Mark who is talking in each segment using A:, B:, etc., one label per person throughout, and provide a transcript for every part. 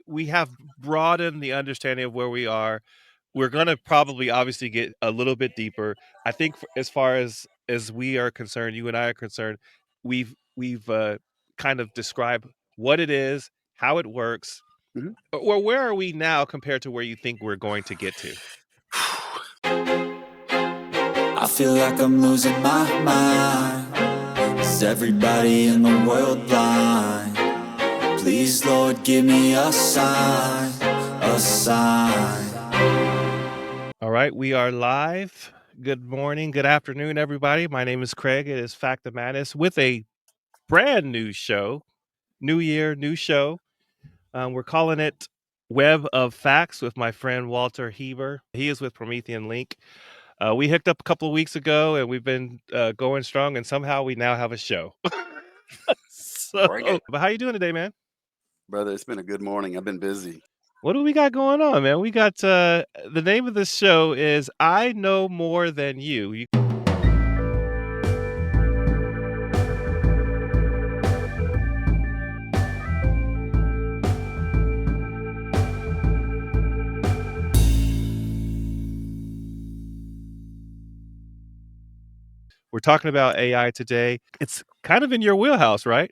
A: we have broadened the understanding of where we are. We're gonna probably obviously get a little bit deeper. I think as far as we are concerned, you and I are concerned, we've kind of described what it is, how it works.
B: Mhm.
A: Well, where are we now compared to where you think we're going to get to?
C: I feel like I'm losing my mind. Is everybody in the world blind? Please, Lord, give me a sign, a sign.
A: All right, we are live. Good morning, good afternoon, everybody. My name is Craig. It is Fact of Madness with a brand new show. New year, new show. We're calling it Web of Facts with my friend Walter Heber. He is with Promethean Link. We hooked up a couple of weeks ago, and we've been going strong. And somehow we now have a show. So,
B: Bring it.
A: but how you doing today, man?
B: Brother, it's been a good morning. I've been busy.
A: What do we got going on, man? We got the name of this show is I Know More Than You. We're talking about AI today. It's kind of in your wheelhouse, right?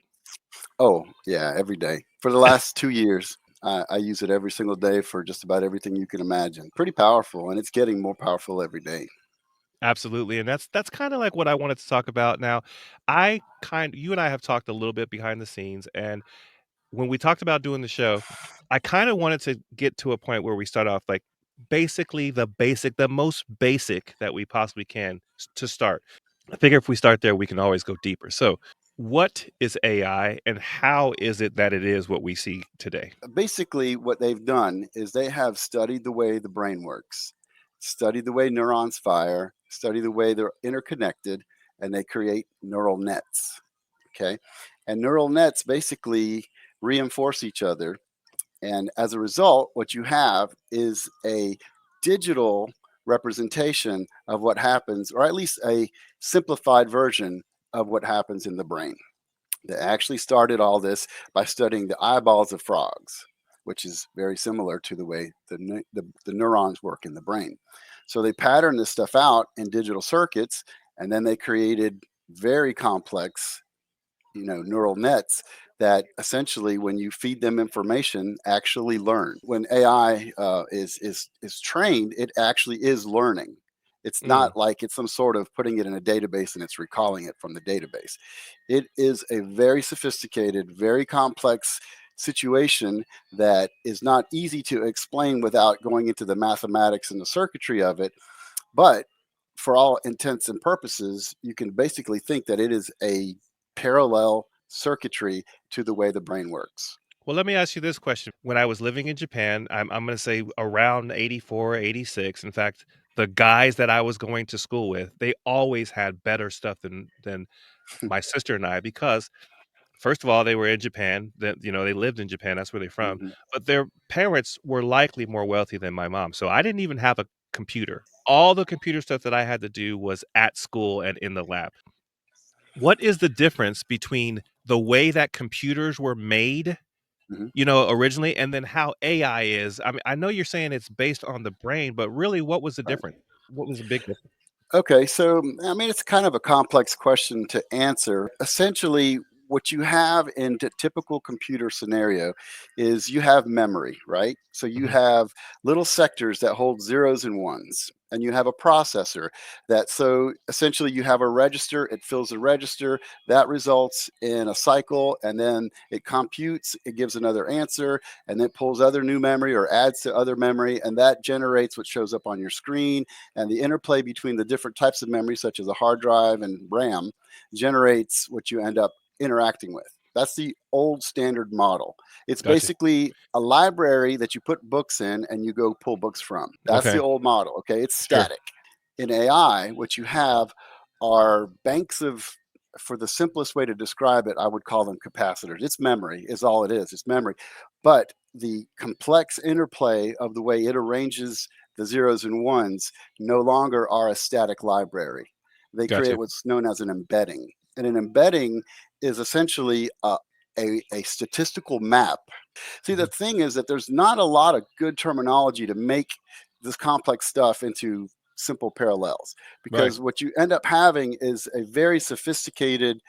B: Oh, yeah, every day. For the last 2 years, I use it every single day for just about everything you can imagine. Pretty powerful, and it's getting more powerful every day.
A: Absolutely, and that's kinda like what I wanted to talk about now. You and I have talked a little bit behind the scenes, and when we talked about doing the show, I kinda wanted to get to a point where we start off, like, basically the most basic that we possibly can to start. I figure if we start there, we can always go deeper. So, what is AI, and how is it that it is what we see today?
B: Basically, what they've done is they have studied the way the brain works, studied the way neurons fire, study the way they're interconnected, and they create neural nets. Okay. And neural nets basically reinforce each other. And as a result, what you have is a digital representation of what happens, or at least a simplified version of what happens in the brain. They actually started all this by studying the eyeballs of frogs, which is very similar to the way the neurons work in the brain. So they patterned this stuff out in digital circuits, and then they created very complex neural nets that essentially when you feed them information actually learn. When AI is trained, it actually is learning. It's
A: Mm,
B: not like it's some sort of putting it in a database and it's recalling it from the database. It is a very sophisticated, very complex situation that is not easy to explain without going into the mathematics and the circuitry of it. But for all intents and purposes, you can basically think that it is a parallel circuitry to the way the brain works.
A: well, let me ask you this question. When I was living in Japan, I'm gonna say around 84, 86. In fact, the guys that I was going to school with, they always had better stuff than my sister and I because first of all, they were in Japan, that they lived in Japan, that's where they're from,
B: Mhm.
A: but their parents were likely more wealthy than my mom, so I didn't even have a computer. All the computer stuff that I had to do was at school and in the lab. What is the difference between the way that computers were made,
B: Mhm.
A: originally, and then how AI is? I mean, I know you're saying it's based on the brain, but really, what was the
B: Right.
A: difference? What was the big difference?
B: Okay, so I mean, it's kind of a complex question to answer. Essentially, what you have in a typical computer scenario is you have memory, right? So you
A: Mhm,
B: have little sectors that hold zeros and ones, and you have a processor that, so essentially, you have a register, it fills a register, that results in a cycle, and then it computes, it gives another answer, and then pulls other new memory or adds to other memory, and that generates what shows up on your screen, and the interplay between the different types of memory, such as a hard drive and RAM, generates what you end up interacting with. That's the old standard model. It's
A: gotcha.
B: basically a library that you put books in and you go pull books from. That's the
A: Okay,
B: old model. Okay. It's
A: sure.
B: static. In AI, what you have are banks of, for the simplest way to describe it, I would call them capacitors. It's memory, is all it is. It's memory. But the complex interplay of the way it arranges the zeros and ones no longer are a static library. They create
A: Gotcha.
B: what's known as an embedding. And an embedding is essentially a statistical map See, the
A: Mhm.
B: thing is that there's not a lot of good terminology to make this complex stuff into simple parallels,
A: Right.
B: because what you end up having is a very sophisticated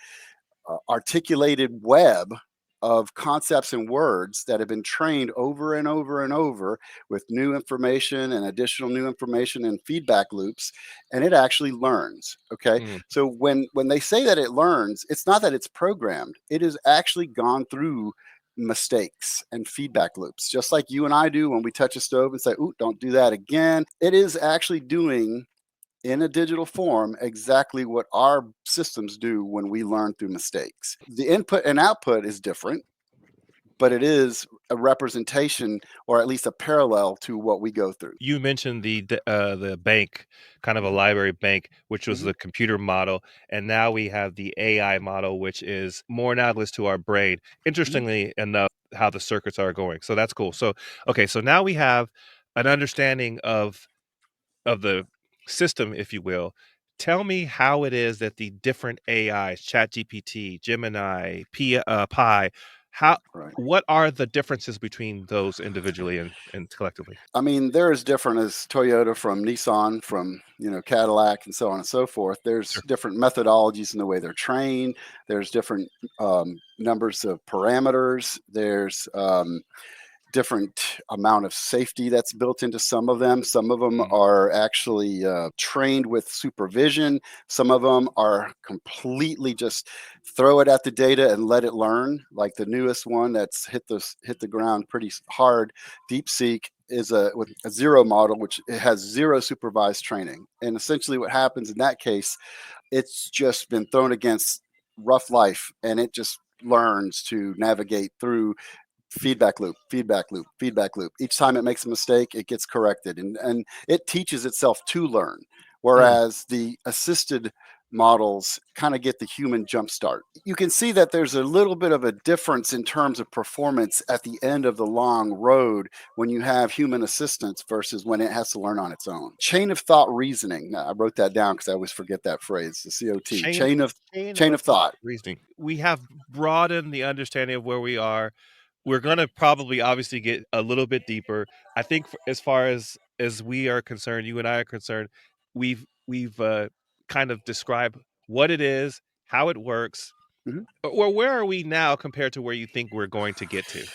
B: articulated web of concepts and words that have been trained over and over and over with new information and additional new information and feedback loops, and it actually learns. Okay,
A: Mm.
B: so when they say that it learns, it's not that it's programmed, it has actually gone through mistakes and feedback loops, just like you and I do when we touch a stove and say, "Ooh, don't do that again." It is actually doing in a digital form exactly what our systems do when we learn through mistakes. The input and output is different, but it is a representation or at least a parallel to what we go through.
A: You mentioned the bank, kind of a
B: Mhm,
A: library bank, which was
B: mhm,
A: the computer model, and now we have the AI model, which is more analogous to our brain.
B: mhm.
A: Interestingly enough, how the circuits are going. So that's cool. So okay, so now we have an understanding of the system, if you will. Tell me how it is that the different AIs, ChatGPT, Gemini, Pi, how
B: Right.
A: what are the differences between those individually and collectively?
B: I mean, they're as different as Toyota from Nissan, from Cadillac, and so on and so forth. There's
A: Sure.
B: different methodologies in the way they're trained. There's different numbers of parameters. There's different amount of safety that's built into some of them. Some of them
A: Mm,
B: are actually trained with supervision. Some of them are completely just throw it at the data and let it learn. Like the newest one that's hit the ground pretty hard, DeepSeek is a with a zero model, which it has zero supervised training. And essentially, what happens in that case, it's just been thrown against rough life, and it just learns to navigate through feedback loop, feedback loop, feedback loop. Each time it makes a mistake, it gets corrected, and it teaches itself to learn.
A: mm.
B: Whereas the assisted models kind of get the human jump start. You can see that there's a little bit of a difference in terms of performance at the end of the long road when you have human assistance versus when it has to learn on its own. Chain of thought reasoning. Now, I wrote that down because I always forget that phrase. The COT.
A: Chain chain
B: Chain
A: of
B: of
A: thought
B: thought.
A: reasoning. We have broadened the understanding of where we are. We're gonna probably obviously get a little bit deeper. I think as far as we are concerned, you and I are concerned, we've kind of described what it is, how it works.
B: Mhm.
A: Well, where are we now compared to where you think we're going to get to?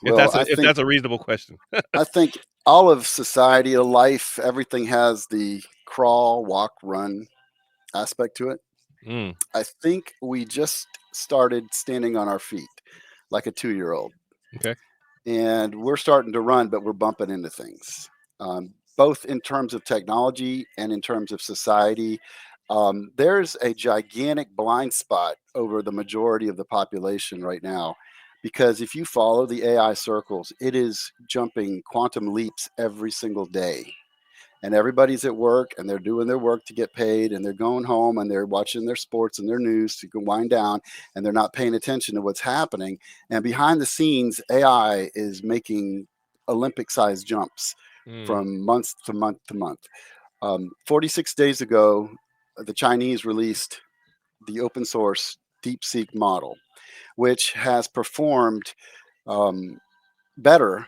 B: Well,
A: If that's a reasonable question.
B: I think all of society, life, everything has the crawl, walk, run aspect to it.
A: Mm,
B: I think we just started standing on our feet like a 2-year old,
A: okay.
B: and we're starting to run, but we're bumping into things, both in terms of technology and in terms of society. There's a gigantic blind spot over the majority of the population right now. Because if you follow the AI circles, it is jumping quantum leaps every single day, and everybody's at work and they're doing their work to get paid, and they're going home and they're watching their sports and their news to go wind down, and they're not paying attention to what's happening. And behind the scenes, AI is making Olympic sized jumps
A: Mm,
B: from month to month to month. 46 days ago, the Chinese released the open source DeepSeek model, which has performed um, better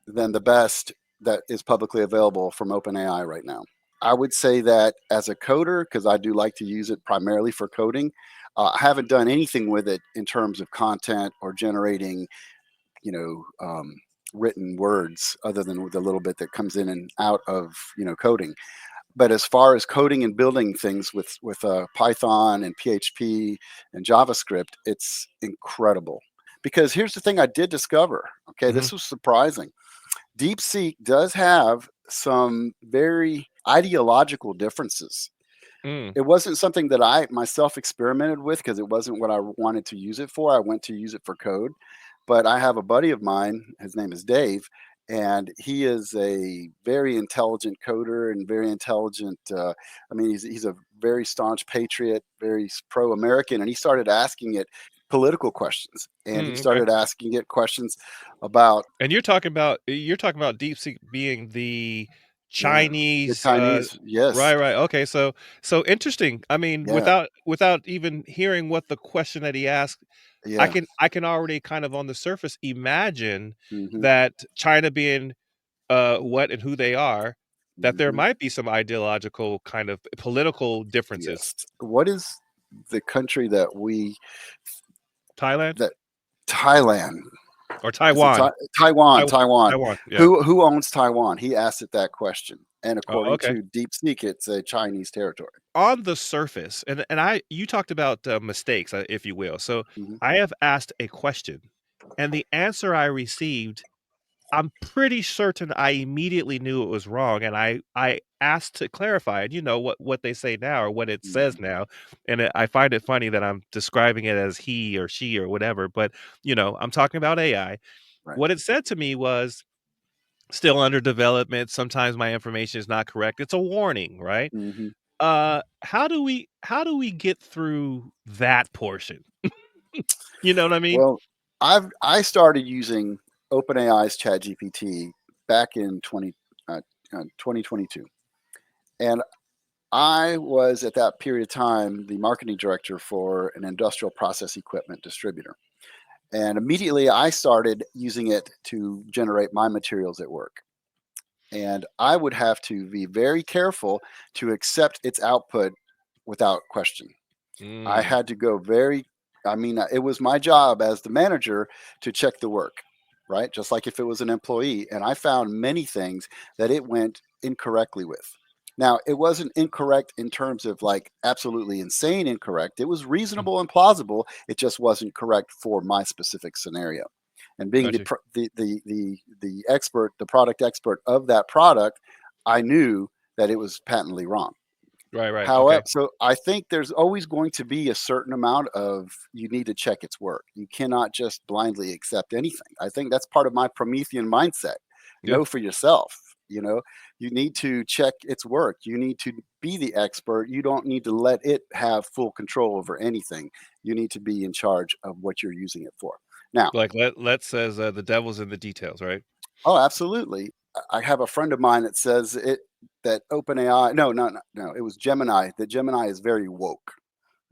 B: than the best that is publicly available from OpenAI right now. I would say that as a coder, because I do like to use it primarily for coding, I haven't done anything with it in terms of content or generating, you know, written words other than the little bit that comes in and out of coding. But as far as coding and building things with Python and PHP and JavaScript, it's incredible. Because here's the thing I did discover. Okay,
A: mhm,
B: this was surprising. DeepSeek does have some very ideological differences.
A: mm,
B: It wasn't something that I myself experimented with because it wasn't what I wanted to use it for. I went to use it for code. But I have a buddy of mine, his name is Dave, and he is a very intelligent coder and very intelligent. I mean, he's a very staunch patriot, very pro American, and he started asking it political questions, and he
A: okay.
B: started asking it questions about.
A: And you're talking about DeepSeek being the
B: Yeah. The
A: Chinese,
B: Chinese, yes.
A: right, right. Okay, so interesting. I mean,
B: Yeah.
A: without even hearing what the question that he asked,
B: Yeah.
A: I can already kind of on the surface imagine
B: Hmm.
A: that China being what and who they are, that there
B: Hmm.
A: might be some ideological kind of political differences.
B: Yes. What is the country that we
A: Thailand
B: that Thailand?
A: or
B: Is it
A: Taiwan?
B: Taiwan?
A: Taiwan,
B: Taiwan.
A: Taiwan. Yeah.
B: Who owns Taiwan? He asked it that question, and
A: Oh,
B: according
A: okay.
B: to DeepSeek, it's a Chinese territory.
A: On the surface, and I you talked about mistakes, if you will. So
B: Hmm.
A: I have asked a question, and the answer I received, I'm pretty certain I immediately knew it was wrong, and I asked to clarify it. You know what they say now or what it says
B: Hmm.
A: now, and I find it funny that I'm describing it as he or she or whatever. But I'm talking about AI.
B: Right.
A: What it said to me was still under development. Sometimes my information is not correct. It's a warning, right?
B: Hmm.
A: How do we get through that portion? You know what I mean?
B: Well, I started using OpenAI's ChatGPT back in 2022, and I was at that period of time the marketing director for an industrial process equipment distributor. And immediately I started using it to generate my materials at work. And I would have to be very careful to accept its output without question. I
A: Mm,
B: had to go very, I mean, it was my job as the manager to check the work, right? Just like if it was an employee. And I found many things that it went incorrectly with. Now, it wasn't incorrect in terms of like absolutely insane incorrect. It was
A: mm,
B: reasonable and plausible. It just wasn't correct for my specific scenario. And being
A: got you.
B: the expert, the product expert of that product, I knew that it was patently wrong.
A: Right, right.
B: However,
A: Okay.
B: so I think there's always going to be a certain amount of you need to check its work. You cannot just blindly accept anything. I think that's part of my Promethean mindset.
A: Yeah.
B: Know for yourself. You know, you need to check its work. You need to be the expert. You don't need to let it have full control over anything. You need to be in charge of what you're using it for. Now,
A: Like let says the devil's in the details, right?
B: oh, absolutely. I have a friend of mine that says it that OpenAI, no, no, no, no, it was Gemini, that Gemini is very woke.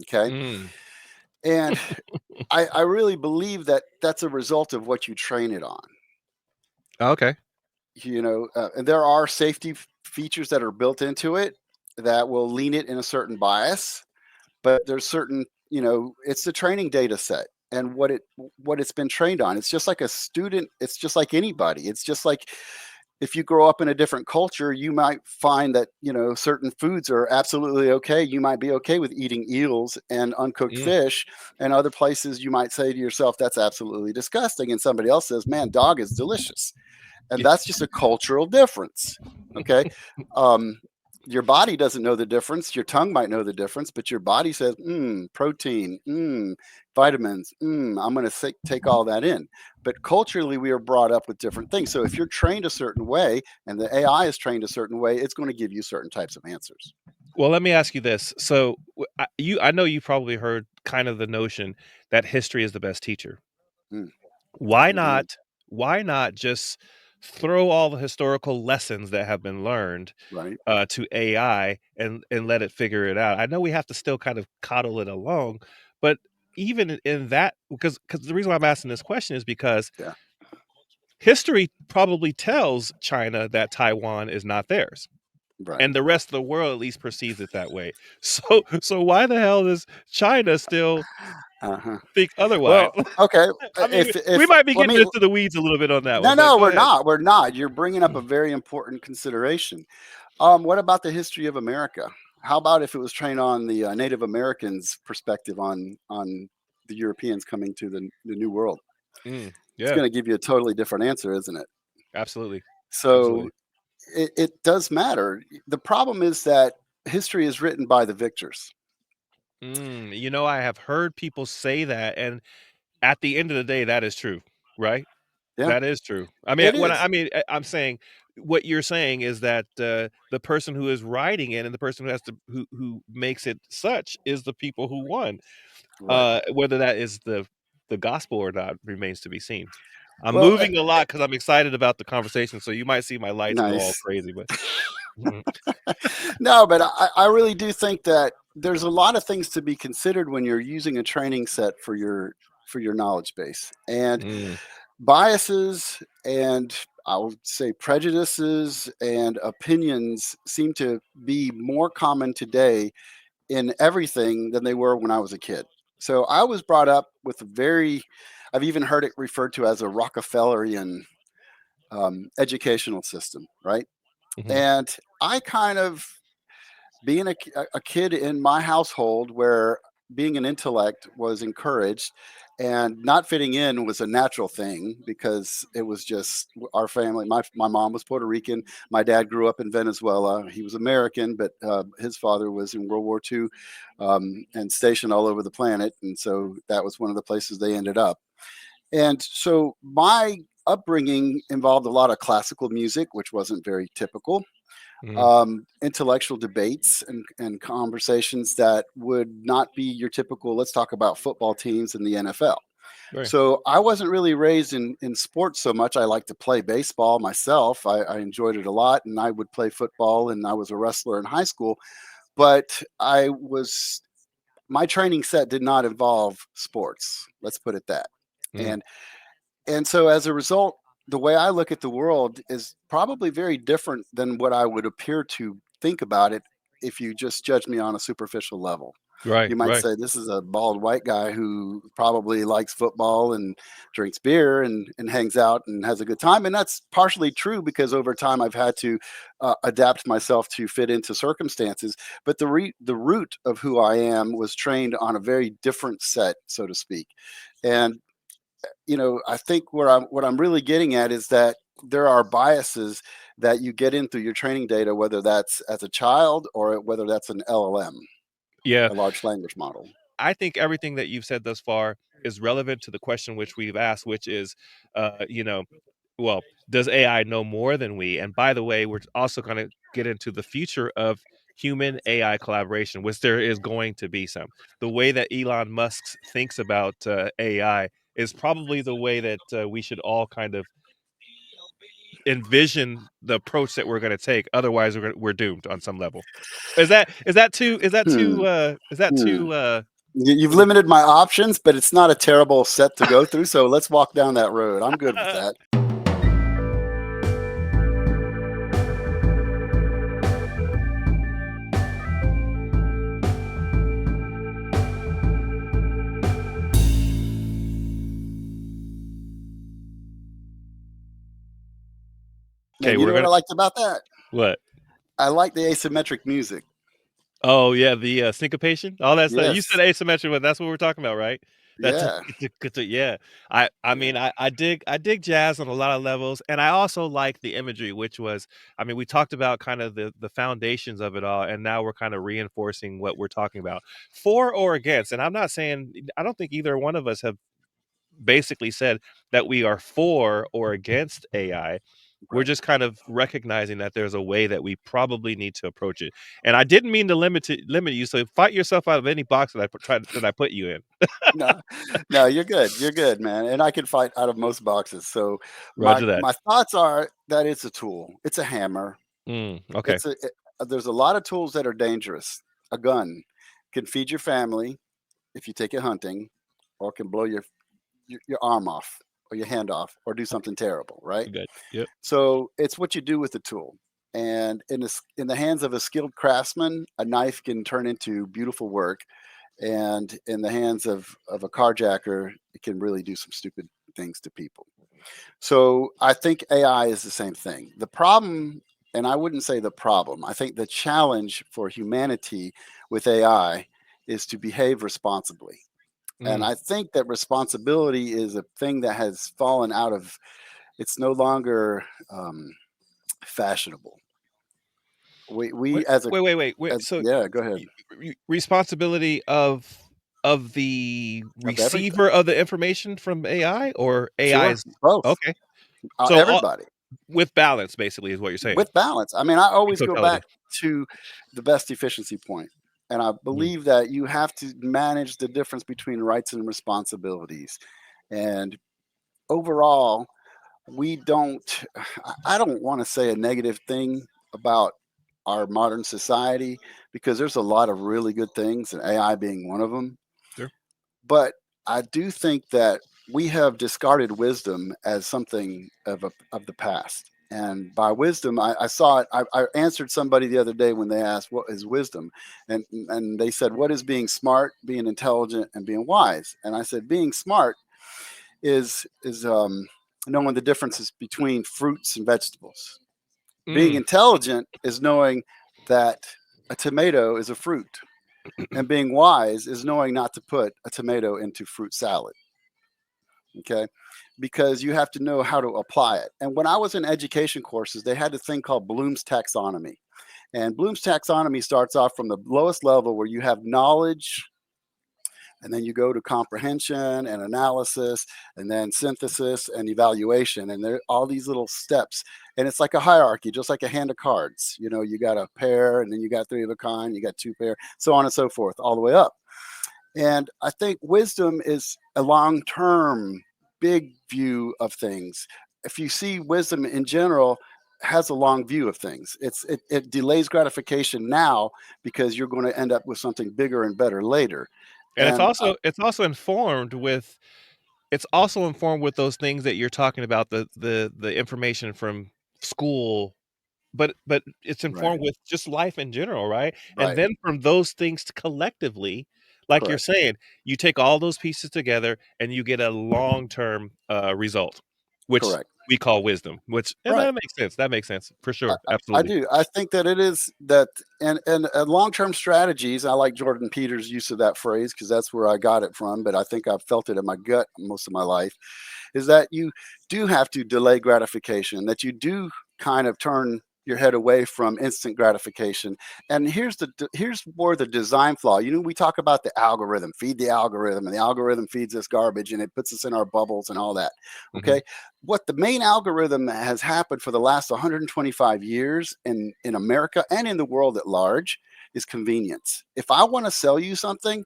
B: Okay.
A: Mm.
B: And I really believe that that's a result of what you train it on.
A: Okay.
B: And there are safety features that are built into it that will lean it in a certain bias, but there's certain, it's the training data set and what it's been trained on. It's just like a student. It's just like anybody. It's just like if you grow up in a different culture, you might find that, certain foods are absolutely okay. You might be okay with eating eels and uncooked
A: Mm.
B: fish. And other places you might say to yourself, that's absolutely disgusting. And somebody else says, man, dog is delicious. And that's just a cultural difference. Okay. Um, your body doesn't know the difference. Your tongue might know the difference, but your body says, protein, vitamins, I'm going to take all that in. But culturally, we are brought up with different things. So if you're trained a certain way and the AI is trained a certain way, it's going to give you certain types of answers.
A: Well, let me ask you this. So I know you probably heard kind of the notion that history is the best teacher.
B: Mm,
A: Why
B: indeed.
A: not why not just throw all the historical lessons that have been learned
B: Right.
A: to AI and let it figure it out? I know we have to still kind of coddle it along, but even in that, because the reason why I'm asking this question is because
B: Yeah.
A: history probably tells China that Taiwan is not theirs.
B: Right.
A: And the rest of the world at least perceives it that way. So why the hell does China still
B: Uh-huh.
A: think otherwise?
B: Well, okay.
A: I mean, we
B: If
A: might be
B: let
A: getting
B: me
A: into the weeds a little bit on that
B: No,
A: one, but
B: no,
A: go
B: we're
A: ahead.
B: not. We're not. You're bringing up a very important consideration. What about the history of America? How about if it was trained on the Native Americans' perspective on the Europeans coming to the New World? It's
A: Yeah,
B: going to give you a totally different answer, isn't it?
A: absolutely,
B: So
A: absolutely.
B: it does matter. The problem is that history is written by the victors.
A: I have heard people say that, and at the end of the day, that is true, right?
B: Yeah,
A: That is true. I mean,
B: it is.
A: I'm saying what you're saying is that the person who is writing it and the person who has to who makes it such is the people who won.
B: Right.
A: Whether that is the gospel or not remains to be seen. I'm
B: Well,
A: moving a lot because I'm excited about the conversation, so you might see my lights go all
B: nice.
A: crazy, but mhm,
B: No, but I really do think that there's a lot of things to be considered when you're using a training set for your knowledge base. And
A: mm,
B: biases and I'll say prejudices and opinions seem to be more common today in everything than they were when I was a kid. So I was brought up with a very, I've even heard it referred to as a Rockefellerian educational system, right?
A: mhm,
B: And I kind of, being a kid in my household where being an intellect was encouraged and not fitting in was a natural thing because it was just our family. My mom was Puerto Rican. My dad grew up in Venezuela. He was American, but his father was in World War II and stationed all over the planet. And so that was one of the places they ended up. And so my upbringing involved a lot of classical music, which wasn't very typical,
A: mm,
B: intellectual debates and conversations that would not be your typical, let's talk about football teams in the NFL.
A: right,
B: So I wasn't really raised in sports so much. I like to play baseball myself. I enjoyed it a lot, and I would play football, and I was a wrestler in high school. But my training set did not involve sports. Let's put it that.
A: mm,
B: And and so as a result, the way I look at the world is probably very different than what I would appear to think about it if you just judge me on a superficial level.
A: right,
B: You might
A: right,
B: say this is a bald white guy who probably likes football and drinks beer and hangs out and has a good time. And that's partially true because over time I've had to adapt myself to fit into circumstances. But the root of who I am was trained on a very different set, so to speak. And I think what I'm really getting at is that there are biases that you get in through your training data, whether that's as a child or whether that's an LLM,
A: yeah.
B: a large language model.
A: I think everything that you've said thus far is relevant to the question which we've asked, which is, you know, well, does AI know more than we? And by the way, we're also going to get into the future of human AI collaboration, which there is going to be some. The way that Elon Musk thinks about AI is probably the way that we should all kind of envision the approach that we're going to take. Otherwise, we're doomed on some level. Is that too? Is that
B: Hmm.
A: too? Is that
B: Hmm.
A: too?
B: You've
A: What is
B: limited my options, but it's not a terrible set to go through. So let's walk down that road. I'm good with that.
A: Okay,
B: And you
A: we're
B: know what
A: gonna
B: I liked about that?
A: what?
B: I like the asymmetric music.
A: Oh, yeah, the, syncopation, all that stuff. You said
B: Yes.
A: asymmetric, but that's what we're talking about, right? That's
B: Yeah.
A: yeah. I
B: Yeah.
A: mean, I dig jazz on a lot of levels, and I also like the imagery, which was I mean, we talked about kind of the foundations of it all, and now we're kinda reinforcing what we're talking about. For or against, and I'm not saying I don't think either one of us have basically said that we are for or against AI. We're
B: Right.
A: just kind of recognizing that there's a way that we probably need to approach it. And I didn't mean to limit you. So fight yourself out of any box that I put you in.
B: No, no, you're good. You're good, man. And I can fight out of most boxes. So my
A: Roger that.
B: my thoughts are that it's a tool. It's a hammer.
A: Okay.
B: There's a lot of tools that are dangerous. A gun can feed your family if you take it hunting, or can blow your arm off or your hand off or do something terrible, right?
A: Good. Yep.
B: So it's what you do with the tool. And in the hands of a skilled craftsman, a knife can turn into beautiful work. And in the hands of a carjacker, it can really do some stupid things to people. So I think AI is the same thing. The problem, and I wouldn't say the problem, I think the challenge for humanity with AI is to behave responsibly. And
A: Mm.
B: I think that responsibility is a thing that has fallen out of, it's no longer fashionable.
A: Wait,
B: We
A: wait.
B: as
A: So
B: yeah, go ahead.
A: responsibility of the
B: Of everybody.
A: receiver of the information from AI or
B: Sure.
A: AI's
B: Both.
A: okay. So
B: Everybody.
A: with balance basically is what you're saying.
B: With balance. I mean, I
A: In
B: always go
A: totality.
B: back to the best efficiency point, and I
A: Mhm.
B: believe that you have to manage the difference between rights and responsibilities. And overall, we don't, I don't want to say a negative thing about our modern society because there's a lot of really good things, and AI being one of them.
A: Sure.
B: But I do think that we have discarded wisdom as something of the past. And by wisdom, I saw it. I answered somebody the other day when they asked, "What is wisdom?" And they said, "What is being smart, being intelligent, and being wise?" And I said, "Being smart is knowing the differences between fruits and vegetables. Being
A: Mm.
B: intelligent is knowing that a tomato is a fruit, and being wise is knowing not to put a tomato into fruit salad." Okay, because you have to know how to apply it. And when I was in education courses, they had a thing called Bloom's taxonomy. And Bloom's taxonomy starts off from the lowest level where you have knowledge, and then you go to comprehension and analysis, and then synthesis and evaluation. And there are all these little steps. And it's like a hierarchy, just like a hand of cards. You know, you got a pair, and then you got three of a kind, you got two pair, so on and so forth, all the way up. And I think wisdom is a long term, big view of things. If you see wisdom in general, has a long view of things. It delays gratification now because you're going to end up with something bigger and better later.
A: And
B: And
A: it's also informed with those things that you're talking about, the information from school, but it's
B: right,
A: informed with just life in general, right? And
B: right,
A: then from those things collectively, like you're
B: correct,
A: saying, you take all those pieces together and you get a long-term result, which
B: correct,
A: we call wisdom, which and
B: right.
A: that makes sense. That makes sense for
B: I,
A: sure.
B: I
A: Absolutely.
B: do. I think that it is that, and long term strategies. I like Jordan Peters' use of that phrase because that's where I got it from. But I think I've felt it in my gut most of my life. Is that you do have to delay gratification, that you do kind of turn your head away from instant gratification. And here's where the design flaw. You know, we talk about the algorithm, feed the algorithm, and the algorithm feeds us garbage, and it puts us in our bubbles and all that.
A: Mhm.
B: Okay, what the main algorithm has happened for the last 125 years in America and in the world at large is convenience. If I want to sell you something,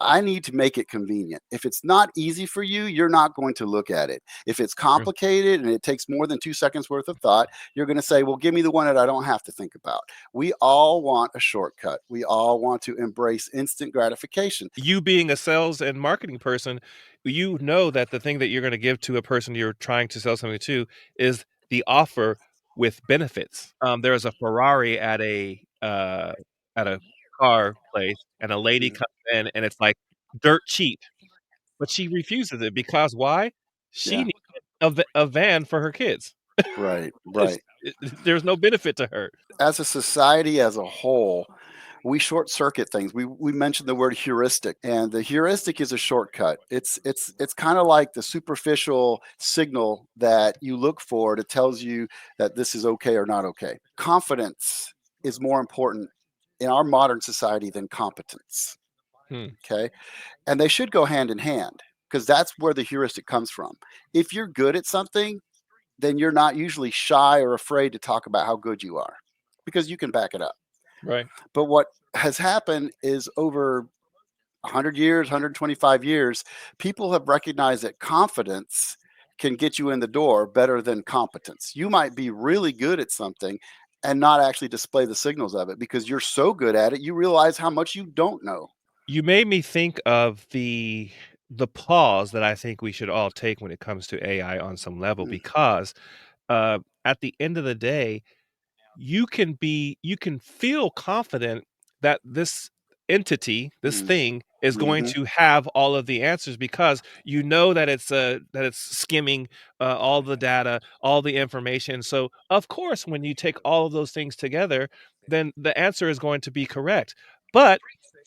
B: I need to make it convenient. If it's not easy for you, you're not going to look at it. If it's
A: True.
B: complicated and it takes more than 2 seconds worth of thought, you're going to say, well, give me the one that I don't have to think about. We all want a shortcut. We all want to embrace instant gratification.
A: You being a sales and marketing person, you know that the thing that you're gonna give to a person you're trying to sell something to is the offer with benefits. There was a Ferrari at a car place, and a lady
B: Mm,
A: comes in, and it's, like, dirt cheap, but she refuses it because why? She
B: yeah,
A: needs a van for her kids.
B: right,
A: It's
B: right.
A: there's no benefit to her.
B: As a society as a whole, we short circuit things. We mentioned the word heuristic, and the heuristic is a shortcut. It's kind of like the superficial signal that you look for that tells you that this is okay or not okay. Confidence is more important in our modern society than competence.
A: Hmm,
B: Okay, and they should go hand in hand because that's where the heuristic comes from. If you're good at something, then you're not usually shy or afraid to talk about how good you are because you can back it up.
A: right.
B: But what has happened is over 100 years, 125 years, people have recognized that confidence can get you in the door better than competence. You might be really good at something and not actually display the signals of it because you're so good at it, you realize how much you don't know.
A: You made me think of the pause that I think we should all take when it comes to AI on some level
B: Mm,
A: because, at the end of the day, you can feel confident that this entity, this
B: mm,
A: thing is going
B: mhm,
A: to have all of the answers because you know that it's skimming all the data, all the information. So of course, when you take all of those things together, then the answer is going to be correct. But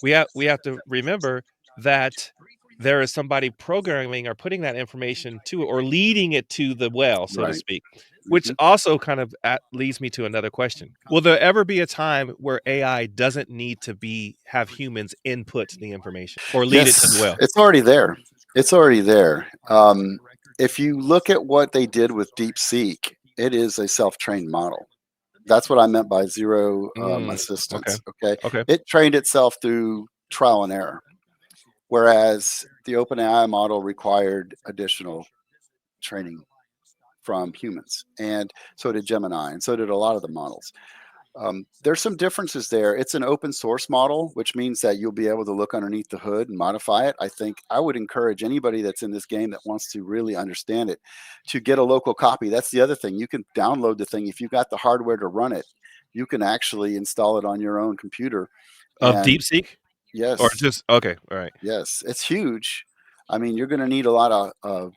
A: we have to remember that there is somebody programming or putting that information to it or leading it to the well, so to
B: right.
A: speak. Which
B: Mhm.
A: also kind of leads me to another question. Will there ever be a time where AI doesn't need to have humans input the information or lead it to the
B: Yes,
A: well?
B: it's already there. It's already there. If you look at what they did with DeepSeek, it is a self-trained model. That's what I meant by zero
A: Mm, okay,
B: assistance. Okay,
A: okay.
B: it trained itself through trial and error, whereas the OpenAI model required additional training from humans, and so did Gemini, and so did a lot of the models. There's some differences there. It's an open source model, which means that you'll be able to look underneath the hood and modify it. I think I would encourage anybody that's in this game that wants to really understand it to get a local copy. That's the other thing. You can download the thing. If you've got the hardware to run it, you can actually install it on your own computer.
A: Of
B: And
A: DeepSeek? Or
B: yes,
A: just okay, all right.
B: yes, it's huge. I mean, you're going to need a lot of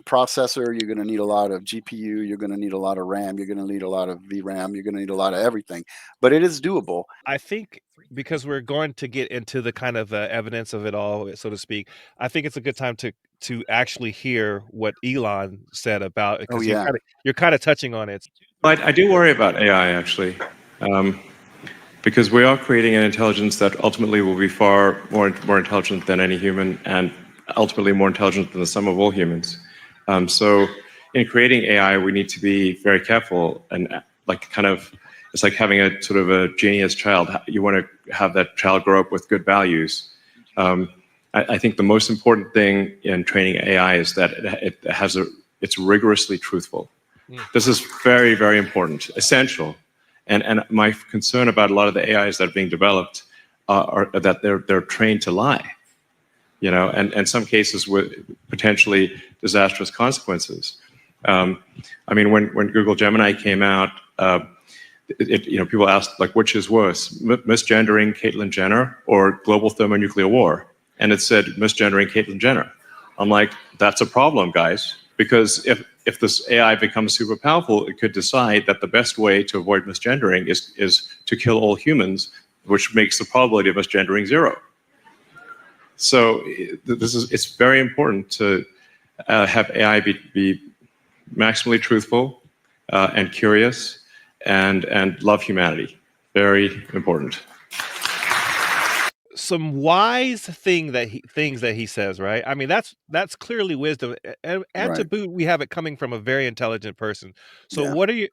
B: processor. You're going to need a lot of GPU. You're going to need a lot of RAM. You're going to need a lot of VRAM. You're going to need a lot of everything. But it is doable.
A: I think because we're going to get into the kind of evidence of it all, so to speak, I think it's a good time to actually hear what Elon said about it,
B: Oh
A: because
B: yeah,
A: you're kind of touching on it.
D: I do worry about AI actually, because we are creating an intelligence that ultimately will be far more intelligent than any human, and ultimately more intelligent than the sum of all humans. So, in creating AI, we need to be very careful and like kind of. It's like having a sort of a genius child. You want to have that child grow up with good values. I think the most important thing in training AI is that it's rigorously truthful. This is very, very important, essential. And my concern about a lot of the AIs that are being developed are that they're trained to lie, and in some cases with potentially disastrous consequences. I mean, when Google Gemini came out, people asked, like, which is worse, misgendering Caitlyn Jenner or global thermonuclear war? And it said misgendering Caitlyn Jenner. I'm like, that's a problem, guys, because if this AI becomes super powerful, it could decide that the best way to avoid misgendering is to kill all humans, which makes the probability of misgendering 0. So it's very important to have AI be maximally truthful and curious and love humanity. Very important.
A: Some wise things that he says, right? I mean, that's clearly wisdom. And to
B: right.
A: boot, we have it coming from a very intelligent person. So
B: Yeah.
A: what are you?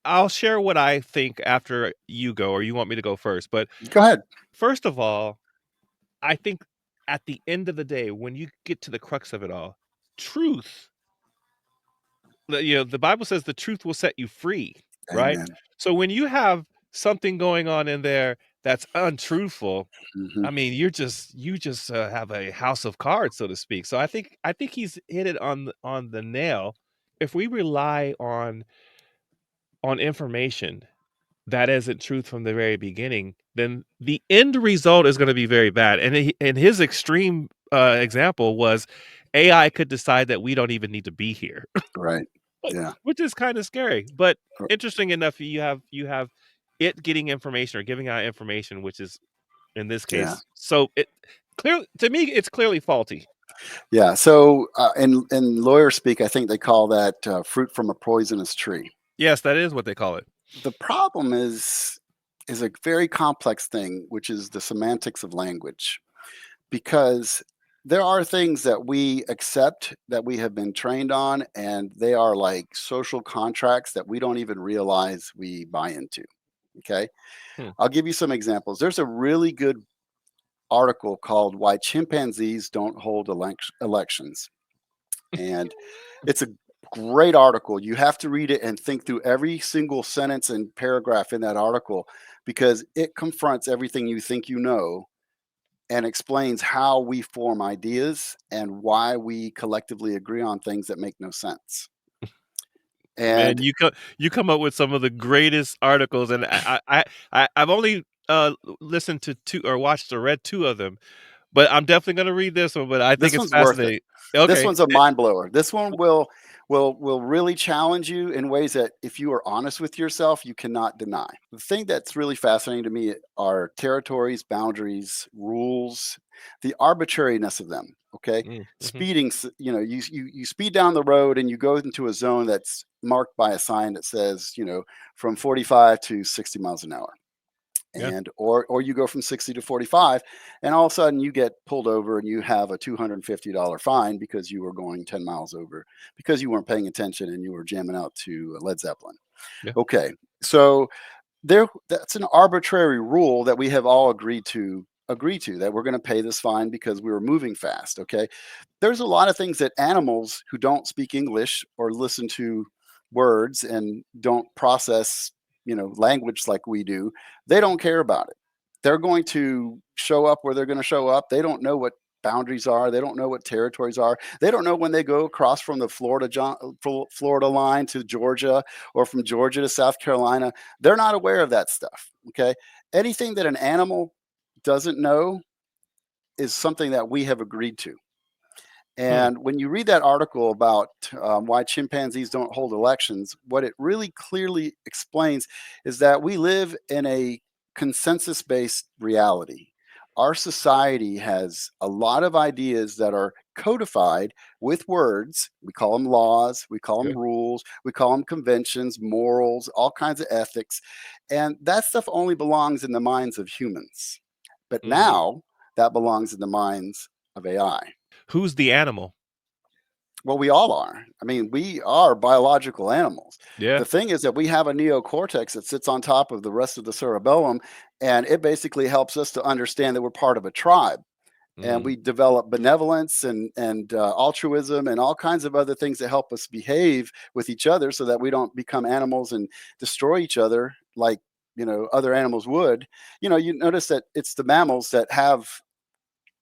A: I'll share what I think after you go, or you want me to go first. But
B: Go ahead.
A: first of all, I think at the end of the day, when you get to the crux of it all, truth, the Bible says the truth will set you free, right?
B: Amen.
A: So when you have something going on in there that's untruthful,
B: Hmm.
A: I mean, you just have a house of cards, so to speak. So I think he's hit it on the nail. If we rely on information that isn't truth from the very beginning, then the end result is going to be very bad. And his extreme example was AI could decide that we don't even need to be here,
B: Right. Yeah.
A: which is kind of scary. But
B: R-
A: interesting enough, you have it getting information or giving out information, which is in this
B: Yeah.
A: case. So it clearly, to me, it's clearly faulty.
B: Yeah. So in lawyer speak, I think they call that fruit from a poisonous tree.
A: Yes, that is what they call it.
B: The problem is a very complex thing, which is the semantics of language, because there are things that we accept that we have been trained on, and they are like social contracts that we don't even realize we buy into. Okay.
A: Hmm.
B: I'll give you some examples. There's a really good article called Why Chimpanzees Don't Hold Elections. And it's a great article. You have to read it and think through every single sentence and paragraph in that article, because it confronts everything you think you know and explains how we form ideas and why we collectively agree on things that make no sense.
A: Man,
B: And
A: you come up with some of the greatest articles, and I've only listened to two or watched or read two of them, but I'm definitely going to read this one. But I think
B: this
A: it's
B: one's worth it.
A: fascinating.
B: This
A: Okay,
B: one's a mind blower. This one will really challenge you in ways that, if you are honest with yourself, you cannot deny. The thing that's really fascinating to me are territories, boundaries, rules, the arbitrariness of them. Okay,
A: mm-hmm.
B: speeding. You speed down the road and you go into a zone that's marked by a sign that says, from 45 to 60 miles an hour.
A: Yeah,
B: And or you go from 60 to 45, and all of a sudden you get pulled over and you have a $250 fine because you were going 10 miles over, because you weren't paying attention and you were jamming out to Led Zeppelin.
A: yeah,
B: Okay, so that's an arbitrary rule that we have all agreed to agree to, that we're going to pay this fine because we were moving fast. Okay. There's a lot of things that animals who don't speak English or listen to words and don't process, language like we do, they don't care about it. They're going to show up where they're going to show up. They don't know what boundaries are. They don't know what territories are. They don't know when they go across from the Florida line to Georgia, or from Georgia to South Carolina. They're not aware of that stuff. Okay. Anything that an animal doesn't know is something that we have agreed to.
A: Hmm.
B: And when you read that article about why chimpanzees don't hold elections, what it really clearly explains is that we live in a consensus based reality. Our society has a lot of ideas that are codified with words. We call them laws, we call them
A: Yeah.
B: rules, we call them conventions, morals, all kinds of ethics. And that stuff only belongs in the minds of humans. But
A: Hmm.
B: now that belongs in the minds of AI.
A: Who's the animal?
B: Well, we all are. I mean, we are biological animals.
A: Yeah.
B: The thing is that we have a neocortex that sits on top of the rest of the cerebellum, and it basically helps us to understand that we're part of a tribe. And
A: Hmm.
B: we develop benevolence and altruism and all kinds of other things that help us behave with each other, so that we don't become animals and destroy each other like other animals would. You notice that it's the mammals that have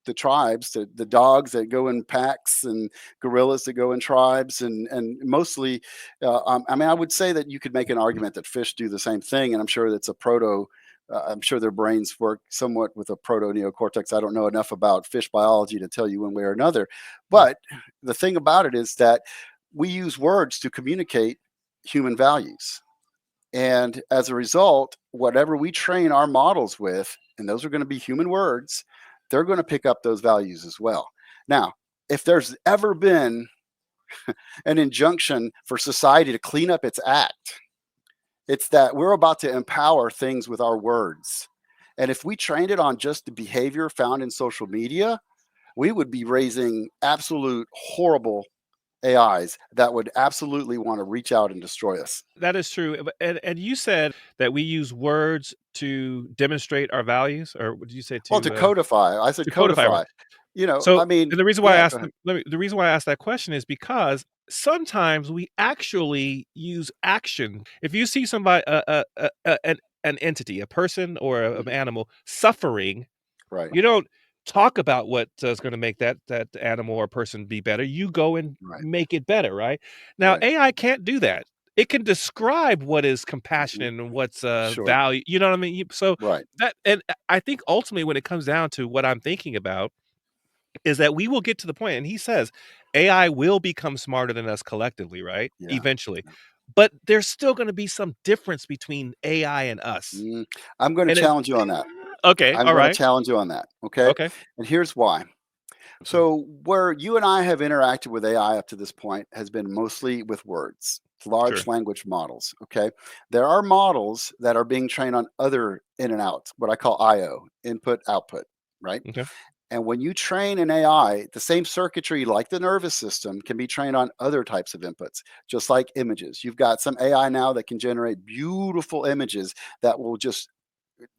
B: the tribes, the dogs that go in packs, and gorillas that go in tribes, and mostly, I mean, I would say that you could make an argument that fish do the same thing, and I'm sure that's a proto. I'm sure their brains work somewhat with a proto neocortex. I don't know enough about fish biology to tell you one way or another, but the thing about it is that we use words to communicate human values. And as a result, whatever we train our models with, and those are going to be human words, they're going to pick up those values as well. Now, if there's ever been an injunction for society to clean up its act, it's that we're about to empower things with our words. And if we trained it on just the behavior found in social media, we would be raising absolute horrible AIs that would absolutely want to reach out and destroy us.
A: That is true. And you said that we use words to demonstrate our values, or what did you say
B: Well, to
A: to
B: codify, I said
A: codify?
B: codify.
A: So,
B: I mean,
A: and the reason why I
B: yeah, go
A: asked
B: ahead.
A: the reason why I asked that question is because sometimes we actually use action. If you see somebody, an entity, a person or an
B: Mhm.
A: animal suffering,
B: Right,
A: you don't talk about what is going to make that animal or person be better. You go and
B: right,
A: make it better, right? Now,
B: right.
A: AI can't do that. It can describe what is
B: Mhm.
A: compassion and what's
B: Sure.
A: value. You know what I mean? So
B: Right.
A: that, and I think ultimately, when it comes down to what I'm thinking about, is that we will get to the point, and he says AI will become smarter than us collectively, right?
B: Yeah.
A: Eventually.
B: Yeah.
A: But there's still going to be some difference between AI and us.
B: Mm, I'm gonna
A: And it's
B: challenge you on that.
A: okay,
B: I'm
A: all
B: gonna
A: right.
B: challenge you on that, okay?
A: Okay.
B: And here's why. So, where you and I have interacted with AI up to this point has been mostly with words,
A: Sure.
B: large language models, okay? There are models that are being trained on other in and outs, what I call IO, input, output, right?
A: Okay.
B: And when you train an AI, the same circuitry, like the nervous system, can be trained on other types of inputs, just like images. You've got some AI now that can generate beautiful images that will just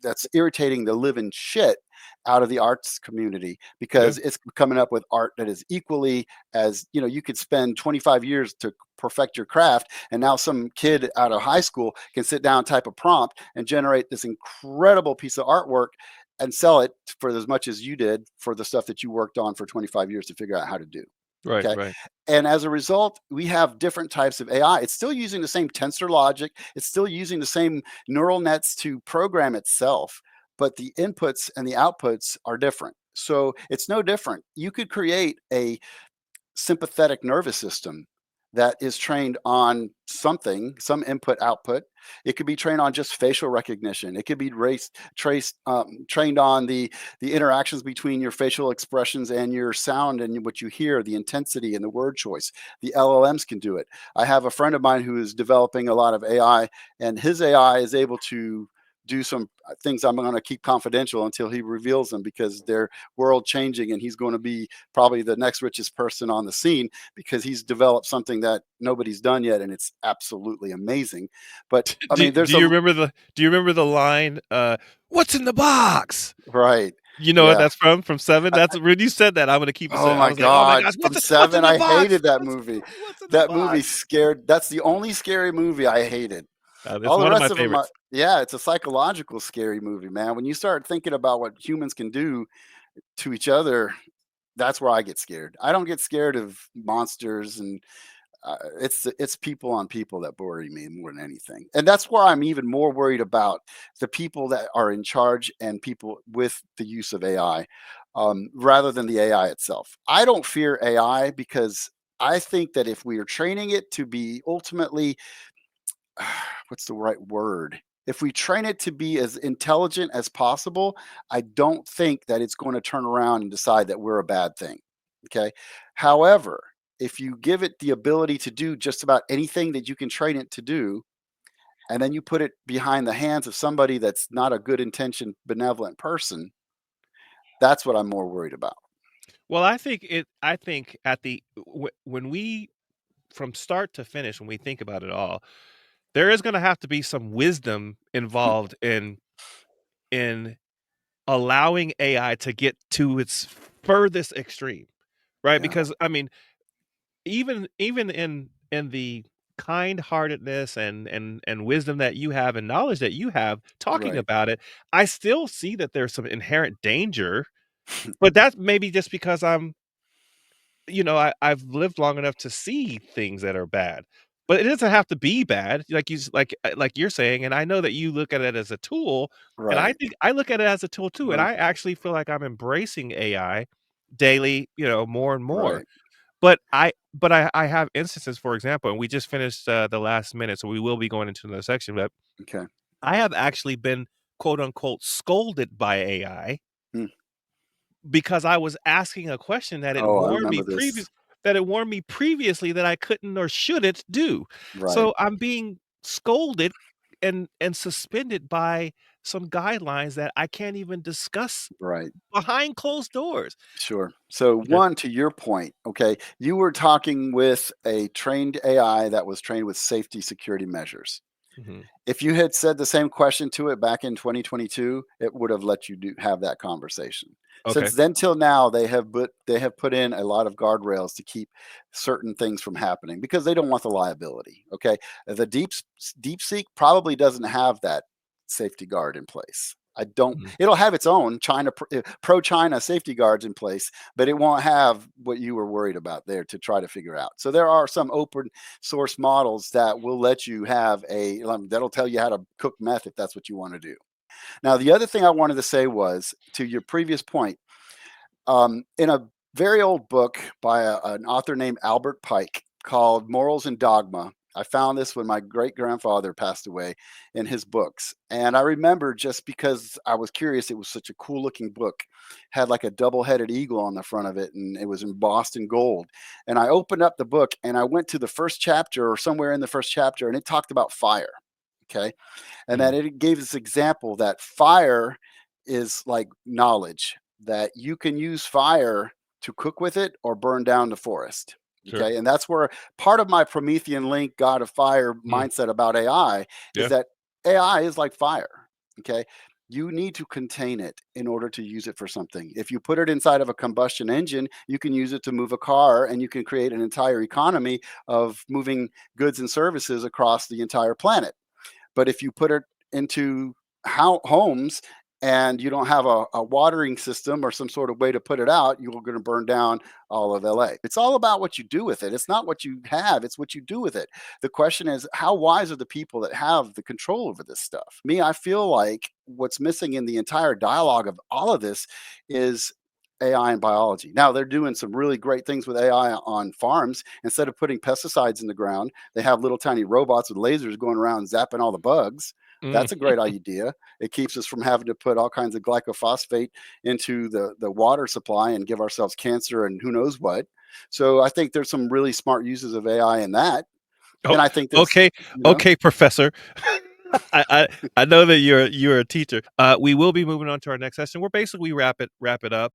B: that's irritating the living shit out of the arts community,
A: Yeah.
B: because it's coming up with art that is equally as, you could spend 25 years to perfect your craft, and now some kid out of high school can sit down, type a prompt, and generate this incredible piece of artwork and sell it for as much as you did for the stuff that you worked on for 25 years to figure out how to do.
A: Right,
B: Okay.
A: right.
B: And as a result, we have different types of AI. It's still using the same tensor logic, it's still using the same neural nets to program itself, but the inputs and the outputs are different. So it's no different. You could create a sympathetic nervous system that is trained on something, some input output. It could be trained on just facial recognition. It could be trained on the interactions between your facial expressions and your sound and what you hear, the intensity and the word choice. The LLMs can do it. I have a friend of mine who is developing a lot of AI, and his AI is able to do some things I'm going to keep confidential until he reveals them, because they're world changing, and he's going to be probably the next richest person on the scene, because he's developed something that nobody's done yet, and it's absolutely amazing. But I
A: Do
B: mean,
A: do
B: there's
A: you
B: a
A: remember the line, "What's in the box?"
B: right.
A: You know what
B: Yeah.
A: that's from Seven? That's when you said that, I'm gonna keep it
B: Oh
A: saying I
B: my
A: was like, "Oh my
B: God.
A: gosh,
B: From
A: what's in
B: Seven,
A: the
B: I
A: box?
B: hated that movie.
A: What's in the
B: That movie
A: box?"
B: scared. That's the only scary movie I hated.
A: It's
B: All the
A: one of my
B: rest of them,
A: favorites.
B: yeah, it's a psychological scary movie, man. When you start thinking about what humans can do to each other, that's where I get scared. I don't get scared of monsters, and it's people on people that worry me more than anything. And that's where I'm even more worried about the people that are in charge and people with the use of AI, rather than the AI itself. I don't fear AI because I think that if we are training it to be ultimately, what's the right word? If we train it to be as intelligent as possible, I don't think that it's going to turn around and decide that we're a bad thing. Okay. However, if you give it the ability to do just about anything that you can train it to do, and then you put it behind the hands of somebody that's not a good intentioned, benevolent person, that's what I'm more worried about.
A: Well, I think at the when we from start to finish, when we think about it all, there is gonna have to be some wisdom involved in allowing AI to get to its furthest extreme, right?
B: Yeah.
A: Because, I mean, even in the kind-heartedness and wisdom that you have and knowledge that you have talking
B: Right.
A: about it, I still see that there's some inherent danger, but that's maybe just because I've lived long enough to see things that are bad. But it doesn't have to be bad, like you're saying, and I know that you look at it as a tool, and I
B: Right.
A: think I look at it as a tool too, and
B: Well,
A: I actually feel like I'm embracing AI daily, more and more.
B: right.
A: But I have instances, for example, and we just finished, the last minute, so we will be going into another section, but
B: Okay.
A: I have actually been, quote, unquote, "scolded" by AI
B: Hmm.
A: because I was asking a question
B: Oh, I remember this.
A: that it warned me previously that I couldn't or shouldn't do.
B: Right.
A: So I'm being scolded and suspended by some guidelines that I can't even discuss
B: Right.
A: behind closed doors.
B: Sure. So,
A: Yeah.
B: one, to your point, okay, you were talking with a trained AI that was trained with safety security measures.
A: Mhm.
B: If you had said the same question to it back in 2022, it would have let you have that conversation.
A: Okay.
B: Since then till now, they have put in a lot of guardrails to keep certain things from happening because they don't want the liability. Okay, the deep seek probably doesn't have that safety guard in place. I don't.
A: Mhm.
B: It'll have its own pro China safety guards in place, but it won't have what you were worried about there to try to figure out. So there are some open source models that will let you have that'll tell you how to cook meth if that's what you want to do. Now, the other thing I wanted to say was to your previous point, in a very old book by an author named Albert Pike called Morals and Dogma. I found this when my great grandfather passed away in his books. And I remember, just because I was curious, it was such a cool looking book, had like a double headed eagle on the front of it, and it was embossed in gold. And I opened up the book and I went to the first chapter or somewhere in the first chapter, and it talked about fire. Okay. And that
A: Mhm.
B: it gave this example that fire is like knowledge, that you can use fire to cook with it or burn down the forest.
A: Sure.
B: Okay. And that's where part of my Promethean link, God of fire
A: Mm.
B: mindset about AI is
A: Yeah.
B: that AI is like fire. Okay. You need to contain it in order to use it for something. If you put it inside of a combustion engine, you can use it to move a car, and you can create an entire economy of moving goods and services across the entire planet. But if you put it into homes and you don't have a watering system or some sort of way to put it out, you're going to burn down all of LA. It's all about what you do with it. It's not what you have, it's what you do with it. The question is, how wise are the people that have the control over this stuff? Me, I feel like what's missing in the entire dialogue of all of this is AI and biology. Now, they're doing some really great things with AI on farms. Instead of putting pesticides in the ground, they have little tiny robots with lasers going around zapping all the bugs.
A: Mm.
B: That's a great idea. It keeps us from having to put all kinds of glycophosphate into the water supply and give ourselves cancer and who knows what. So I think there's some really smart uses of AI in that.
A: Oh,
B: And I think there's,
A: okay,
B: you know,
A: okay, professor. I know that you're a teacher. We will be moving on to our next session. We're basically wrap it up.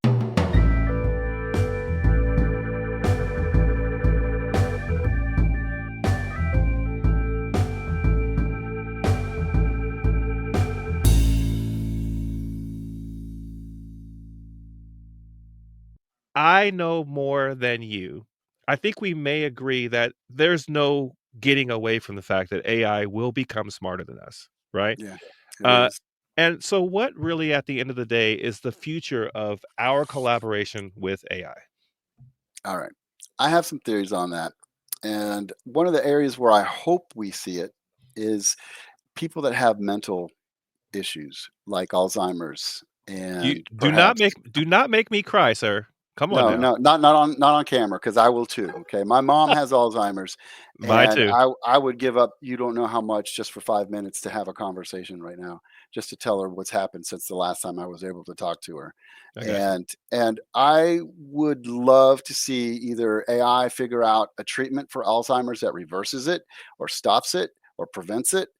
A: I know more than you, I think we may agree that there's no getting away from the fact that AI will become smarter than us, right?
B: Yeah, it
A: Uh,
B: is.
A: and so what really at the end of the day is the future of our collaboration with AI?
B: All right. I have some theories on that. And one of the areas where I hope we see it is people that have mental issues like Alzheimer's
A: You
B: and
A: do not
B: perhaps
A: make me cry, sir. Come on
B: no,
A: now.
B: no, not on camera because I will too. Okay, my mom has Alzheimer's,
A: Mine
B: and
A: too.
B: I would give up. You don't know how much just for 5 minutes to have a conversation right now, just to tell her what's happened since the last time I was able to talk to her,
A: I got you.
B: and I would love to see either AI figure out a treatment for Alzheimer's that reverses it, or stops it, or prevents it,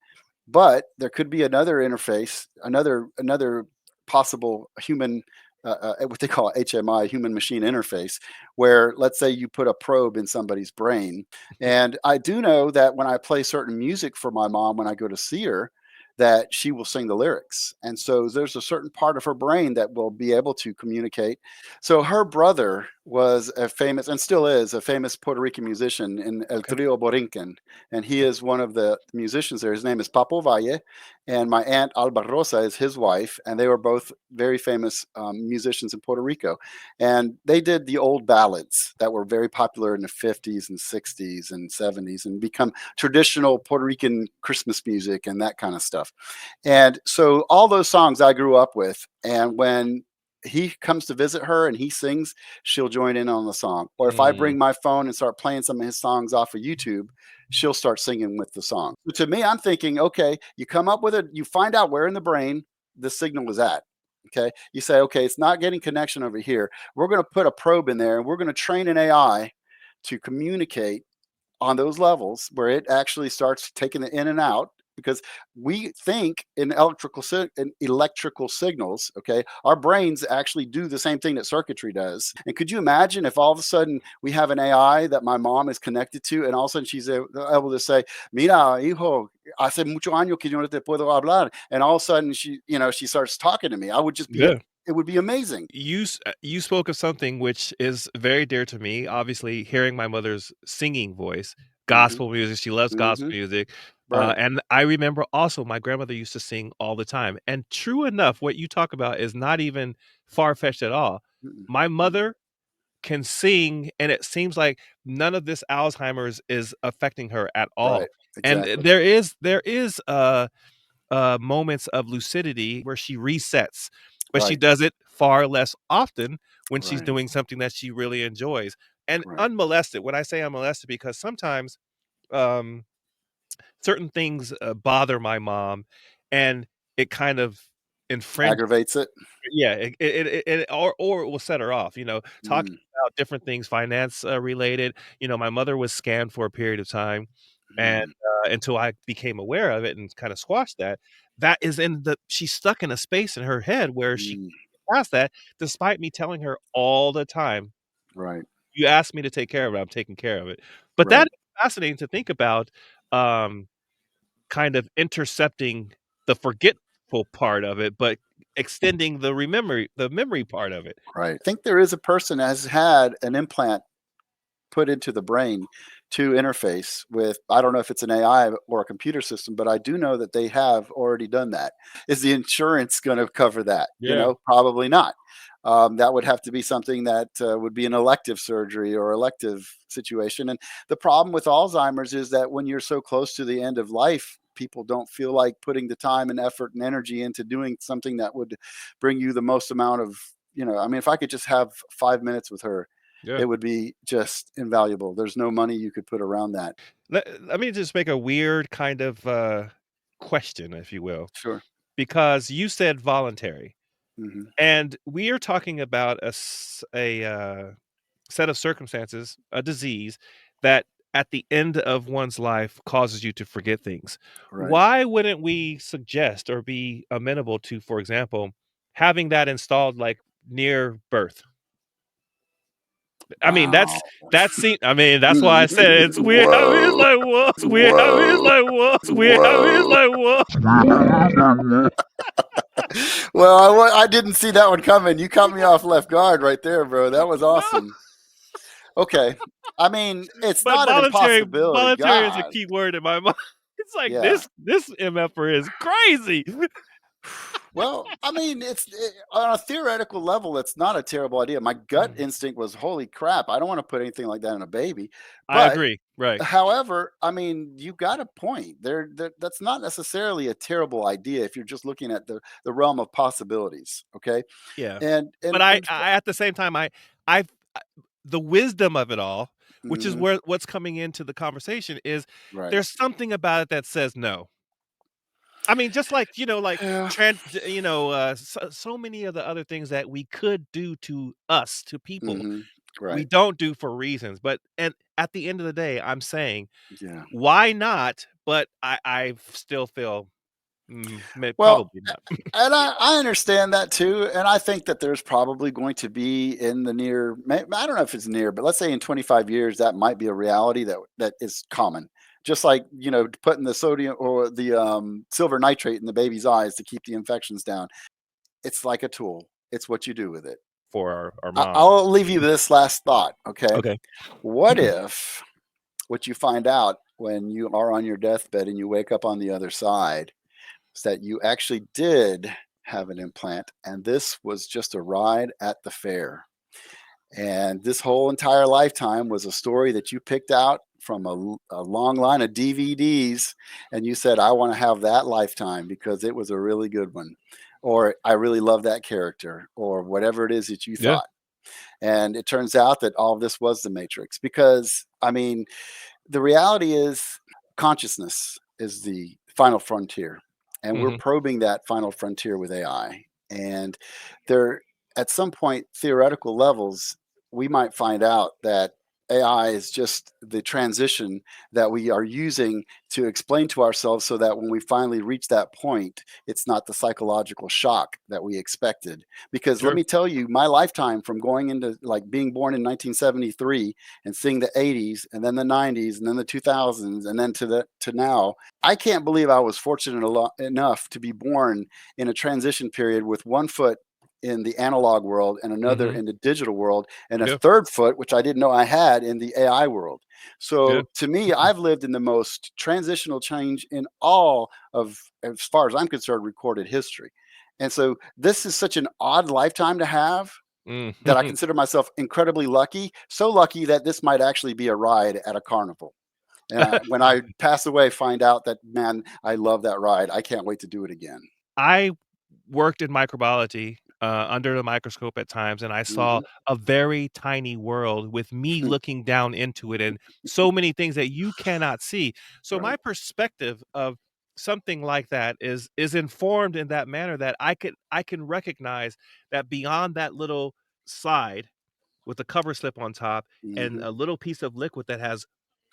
B: but there could be another interface, another possible human, what they call HMI, human machine interface, where let's say you put a probe in somebody's brain. And I do know that when I play certain music for my mom when I go to see her, that she will sing the lyrics. And so there's a certain part of her brain that will be able to communicate. So her brother was a famous, and still is, a famous Puerto Rican musician in El
A: Okay.
B: Trio Borinquen, and he is one of the musicians there. His name is Papo Valle, and my aunt Alba Rosa is his wife, and they were both very famous musicians in Puerto Rico. And they did the old ballads that were very popular in the 50s and 60s and 70s and become traditional Puerto Rican Christmas music and that kind of stuff. And so all those songs I grew up with, and when he comes to visit her and he sings, she'll join in on the song. Or if I
A: Mm,
B: bring my phone and start playing some of his songs off of YouTube, she'll start singing with the song. To me, I'm thinking, okay, you come up with it, you find out where in the brain the signal is at. Okay. You say, okay, it's not getting connection over here. We're going to put a probe in there and we're going to train an AI to communicate on those levels where it actually starts taking the in and out, because we think in electrical signals. Okay, our brains actually do the same thing that circuitry does. And could you imagine if all of a sudden we have an AI that my mom is connected to, and all of a sudden she's able to say, mira hijo, hace mucho años que yo no te puedo hablar, and all of a sudden she starts talking to me. I would just be,
A: yeah.
B: it would be amazing.
A: You spoke of something which is very dear to me. Obviously, hearing my mother's singing voice,
B: Hmm.
A: gospel music. She loves gospel
B: Hmm.
A: music,
B: Right.
A: and I remember also my grandmother used to sing all the time. And true enough, what you talk about is not even far fetched at all.
B: Mm-mm.
A: My
B: Mm-mm.
A: mother can sing, and it seems like none of this Alzheimer's is affecting her at
B: Right.
A: all. And
B: Exactly.
A: there is moments of lucidity where she resets, but she
B: Right.
A: does it far less often when she's
B: Right.
A: doing something that she really enjoys, and
B: Right.
A: unmolested. When I say unmolested, because sometimes, um, certain things, bother my mom, and it kind of infringes.
B: Aggravates it.
A: Yeah, or it will set her off, talking
B: Mm,
A: about different things, finance, related. My mother was scammed for a period of time, and,
B: mm,
A: until I became aware of it and kinda squashed that, that is in the she's stuck in a space in her head where she
B: mm.
A: can't get past that despite me telling her all the time,
B: Right.
A: "You asked me to take care of it, I'm taking care of it." But that
B: Right.
A: is fascinating to think about, um kind of intercepting the forgetful part of it, but extending the memory part of it.
B: Right. I think there is a person that has had an implant put into the brain to interface with, I don't know if it's an AI or a computer system, but I do know that they have already done that. Is the insurance going to cover that?
A: Yeah,
B: Probably not. That would have to be something that would be an elective surgery or elective situation. And the problem with Alzheimer's is that when you're so close to the end of life, people don't feel like putting the time and effort and energy into doing something that would bring you the most amount of, I mean, if I could just have 5 minutes with her,
A: yeah.
B: it would be just invaluable. There's no money you could put around that.
A: Let me just make a weird kind of, question, if you will,
B: Sure.
A: because you said voluntary,
B: Hmm.
A: and we are talking about set of circumstances, a disease that at the end of one's life causes you to forget things.
B: Right.
A: Why wouldn't we suggest or be amenable to, for example, having that installed like near birth? I mean,
B: Wow.
A: that's why I said it's weird. I mean, it's
B: Whoa.
A: like, what? It's weird. I mean, it's
B: Whoa.
A: like, what? It's weird. I mean, it's
B: Whoa.
A: like, what?
B: Well, I didn't see that one coming. You caught me off left guard right there, bro. That was
A: No,
B: awesome. Okay. I mean, it's
A: but
B: not an impossibility.
A: voluntary is a
B: God.
A: key word in my mind. It's like
B: Yeah.
A: this MFer is crazy.
B: Well, I mean, on a theoretical level, it's not a terrible idea. My gut
A: Mm.
B: instinct was, holy crap, I don't want to put anything like that in a baby.
A: I
B: But
A: agree. Right.
B: however, I mean, you got a point. That's not necessarily a terrible idea if you're just looking at the realm of possibilities. Okay.
A: Yeah.
B: And
A: But
B: and and
A: I at the same time, I the wisdom of it all, which is
B: mhm,
A: where what's coming into the conversation is
B: right.
A: there's something about it that says no. I mean, just like, like
B: Yeah.
A: so many of the other things that we could do to us, to people,
B: Hmm.
A: we
B: Right.
A: don't do for reasons. But and at the end of the day, I'm saying,
B: Yeah.
A: why not? But I still feel
B: Well,
A: probably not.
B: and I understand that too, and I think that there's probably going to be in the near. I don't know if it's near, but let's say in 25 years that might be a reality that is common. Just like putting the sodium or the silver nitrate in the baby's eyes to keep the infections down. It's like a tool. It's what you do with it.
A: For our mom.
B: I'll leave you this last thought. Okay,
A: Okay.
B: what if what you find out when you are on your deathbed and you wake up on the other side is that you actually did have an implant, and this was just a ride at the fair. And this whole entire lifetime was a story that you picked out from a long line of DVDs, and you said, I want to have that lifetime because it was a really good one. Or I really love that character, or whatever it is that you
A: Yeah.
B: thought. And it turns out that all of this was the Matrix because, I mean, the reality is consciousness is the final frontier, and we're
A: Mhm.
B: probing that final frontier with AI. And there, at some point, theoretical levels, we might find out that AI is just the transition that we are using to explain to ourselves so that when we finally reach that point, it's not the psychological shock that we expected. Because let
A: True.
B: me tell you, my lifetime from going into like being born in 1973 and seeing the 80s and then the 90s and then the 2000s and then to now, I can't believe I was fortunate enough to be born in a transition period with one foot in the analog world and another
A: Mhm.
B: in the digital world and a
A: Yeah.
B: third foot which I didn't know I had in the AI world.
A: Yeah.
B: So to me, I've lived in the most transitional change in all of, as far as I'm concerned, recorded history. And so this is such an odd lifetime to have
A: Mm.
B: that I consider myself incredibly lucky, so lucky that this might actually be a ride at a carnival. And when I pass away, find out that, man, I love that ride. I can't wait to do it again.
A: I worked in microbiology, under the microscope at times, and I saw
B: Hmm.
A: a very tiny world with me looking down into it and so many things that you cannot see. So
B: Right.
A: my perspective of something like that is informed in that manner that I can recognize that beyond that little slide with a cover slip on top and
B: Hmm.
A: a little piece of liquid that has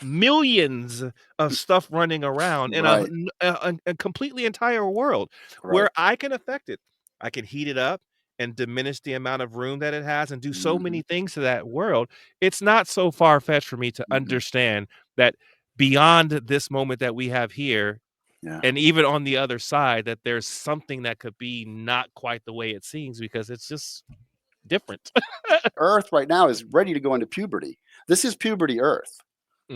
A: millions of stuff running around in
B: Right.
A: a completely entire world
B: Right.
A: where I can affect it. I can heat it up and diminish the amount of room that it has and do so
B: Hmm.
A: many things to that world. It's not so far-fetched for me to
B: Hmm.
A: understand that beyond this moment that we have here,
B: Yeah.
A: and even on the other side, that there's something that could be not quite the way it seems because it's just different.
B: Earth right now is ready to go into puberty. This is puberty Earth.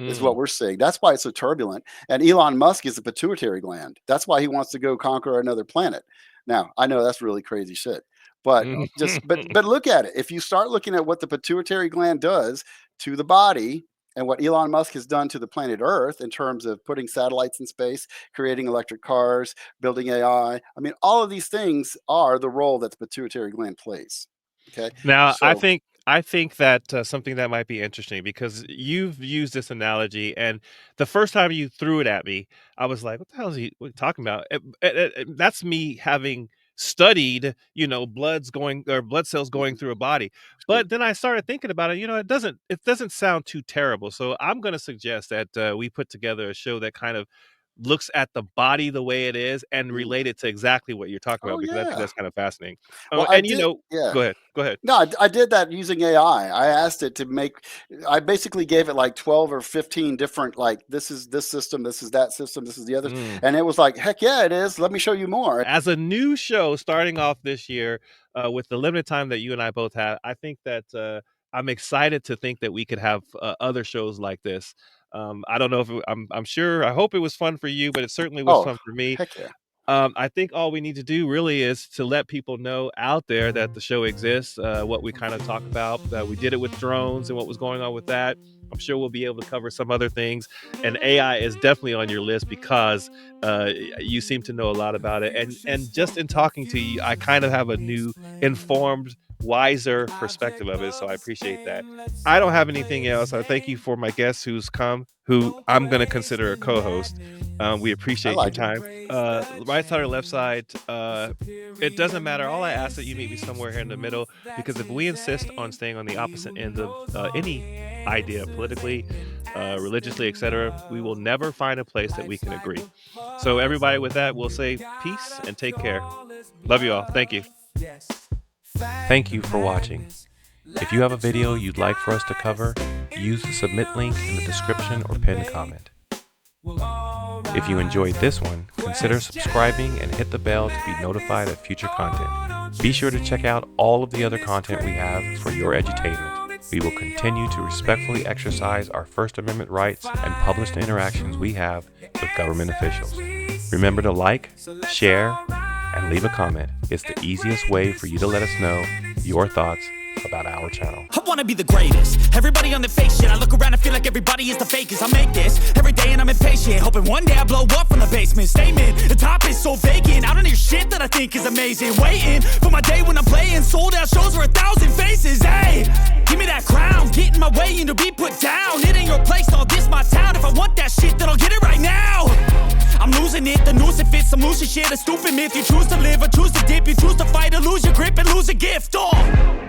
B: Is what
A: Mm.
B: we're seeing. That's why it's so turbulent. And Elon Musk is a pituitary gland. That's why he wants to go conquer another planet. Now, I know that's really crazy shit. But but look at it. If you start looking at what the pituitary gland does to the body and what Elon Musk has done to the planet Earth in terms of putting satellites in space, creating electric cars, building AI, I mean, all of these things are the role that the pituitary gland plays. Okay.
A: Now,
B: So,
A: I think that, something that might be interesting because you've used this analogy, and the first time you threw it at me, I was like, "What the hell is he talking about?" That's me having studied, blood cells going
B: mhm,
A: through a body.
B: sure.
A: But then I started thinking about it, it doesn't sound too terrible. So I'm gonna suggest that, we put together a show that kind of looks at the body the way it is and
B: Mm.
A: relate it to exactly what you're talking
B: Oh,
A: about, because I think
B: yeah.
A: that's kind of fascinating.
B: Well, I
A: And you
B: did.
A: know,
B: Yeah.
A: go ahead. Go ahead.
B: No, I did that using AI. I asked it to make. I basically gave it like 12 or 15 different, like, this is this system, this is that system, this is the other,
A: Mm.
B: and it was like, heck yeah, it is. Let me show you more.
A: As a new show starting off this year, with the limited time that you and I both have, I think that I'm excited to think that we could have other shows like this. I don't know if I'm sure. I hope it was fun for you, but it certainly was
B: Oh,
A: fun for me.
B: heck yeah.
A: I think all we need to do really is to let people know out there that the show exists, what we kind of talk about. We did it with drones and what was going on with that. I'm sure we'll be able to cover some other things. And AI is definitely on your list because you seem to know a lot about it. And just in talking to you, I kind of have a new, informed, wiser perspective of it. So I appreciate that. I don't have anything else. I thank you for my guest who's come, who I'm going to consider a co-host. We
B: I
A: appreciate your
B: like it.
A: time. Right side or left side, it doesn't matter. All I ask that you meet me somewhere here in the middle, because if we insist on staying on the opposite end of any idea, politically, religiously, etc., we will never find a place that we can agree. So everybody, with that, we'll say peace and take care. Love you all. Thank you. Thank you for watching. If you have a video you'd like for us to cover, use the submit link in the description or pinned comment. If you enjoyed this one, consider subscribing and hit the bell to be notified of future content. Be sure to check out all of the other content we have for your edutainment. We will continue to respectfully exercise our First Amendment rights and publish the interactions we have with government officials. Remember to like, share, and leave a comment. It's the easiest way for you to let us know your thoughts about our channel.
C: I wanna be the greatest. Everybody on the fake shit. I look around and feel like everybody is the fakest. I make this every day and I'm impatient, hoping one day I blow up from the basement. Statement, the top is so vacant. I don't hear shit that I think is amazing. Waiting for my day when I'm playing sold out shows for 1,000 faces. Hey, give me that crown. Get in my way and to be put down. It ain't your place, all this my town. If I want that shit, then I'll get it right now. I'm losing it, the noose it fits, some loose shit, a stupid myth. You choose to live or choose to dip, you choose to fight or lose your grip and lose a gift. Oh.